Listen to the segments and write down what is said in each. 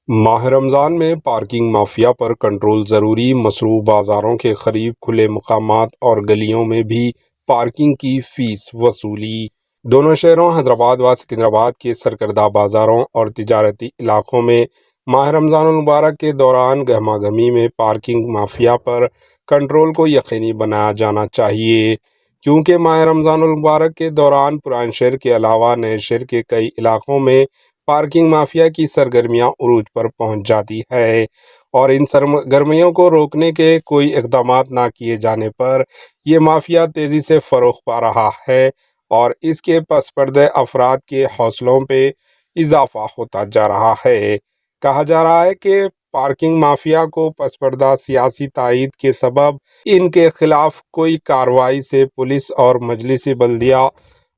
ماہ رمضان میں parking mafia پر control ضروری۔ مصروف بازاروں کے قریب کھلے مقامات اور گلیوں میں بھی پارکنگ کی فیس وصولی۔ دونوں شہروں حیدرآباد و سکندرآباد کے سرکردہ بازاروں اور تجارتی علاقوں میں ماہ رمضان المبارک کے دوران گہما گہمی میں پارکنگ مافیا پر کنٹرول کو یقینی بنایا جانا چاہیے، کیونکہ ماہ رمضان المبارک کے دوران پران شہر کے علاوہ نئے شہر کے کئی علاقوں میں پارکنگ مافیا کی سرگرمیاں عروج پر پہنچ جاتی ہے، اور ان سرگرمیوں کو روکنے کے کوئی اقدامات نہ کیے جانے پر یہ مافیا تیزی سے فروغ پا رہا ہے اور اس کے پس پردہ افراد کے حوصلوں پہ اضافہ ہوتا جا رہا ہے۔ کہا جا رہا ہے کہ پارکنگ مافیا کو پس پردہ سیاسی تائید کے سبب ان کے خلاف کوئی کارروائی سے پولیس اور مجلس بلدیہ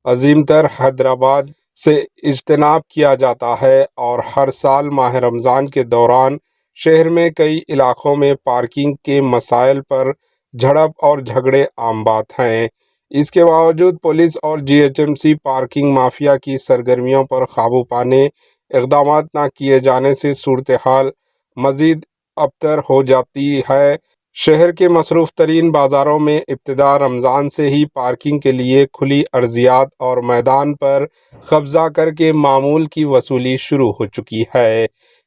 عظیم تر حیدرآباد سے اجتناب کیا جاتا ہے، اور ہر سال ماہ رمضان کے دوران شہر میں کئی علاقوں میں پارکنگ کے مسائل پر جھڑپ اور جھگڑے عام بات ہیں۔ اس کے باوجود پولیس اور G H M C parking mafia کی سرگرمیوں پر قابو پانے اقدامات نہ کیے جانے سے صورتحال مزید ابتر ہو جاتی ہے۔ شہر کے مصروف ترین بازاروں میں ابتدا رمضان سے ہی پارکنگ کے لیے کھلی ارضیات اور میدان پر قبضہ کر کے معمول کی وصولی شروع ہو چکی ہے۔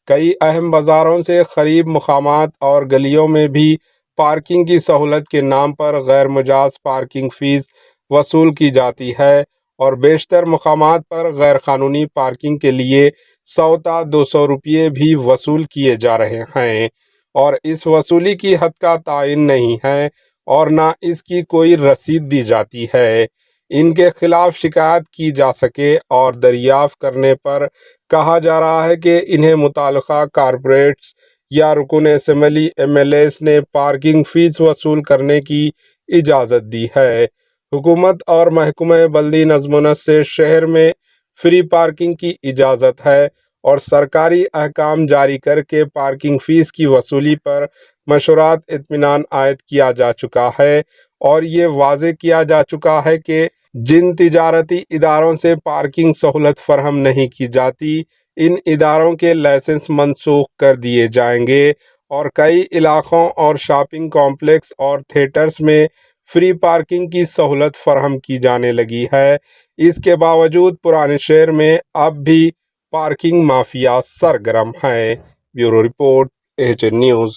کئی اہم بازاروں سے قریب مقامات اور گلیوں میں بھی پارکنگ کی سہولت کے نام پر غیر مجاز پارکنگ فیس وصول کی جاتی ہے، اور بیشتر مقامات پر غیر قانونی پارکنگ کے لیے 100 تا 200 روپے بھی وصول کیے جا رہے ہیں، اور اس وصولی کی حد کا تعین نہیں ہے اور نہ اس کی کوئی رسید دی جاتی ہے۔ ان کے خلاف شکایت کی جا سکے اور دریافت کرنے پر کہا جا رہا ہے کہ انہیں متعلقہ کارپوریٹس یا رکن اسمبلی ایم ایل ایز نے پارکنگ فیس وصول کرنے کی اجازت دی ہے۔ حکومت اور محکمہ بلدی نظم و نسق سے شہر میں فری پارکنگ کی اجازت ہے، اور سرکاری احکام جاری کر کے پارکنگ فیس کی وصولی پر مشورات اطمینان عائد کیا جا چکا ہے، اور یہ واضح کیا جا چکا ہے کہ جن تجارتی اداروں سے پارکنگ سہولت فراہم نہیں کی جاتی، ان اداروں کے لائسنس منسوخ کر دیے جائیں گے، اور کئی علاقوں اور شاپنگ کمپلیکس اور تھیٹرز میں فری پارکنگ کی سہولت فراہم کی جانے لگی ہے۔ اس کے باوجود پرانے شہر میں اب بھی پارکنگ مافیا سرگرم ہے۔ Bureau report, AHN news.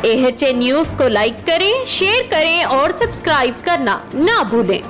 AHN news کو لائک کریں، شیئر کریں اور سبسکرائب کرنا نہ بھولیں۔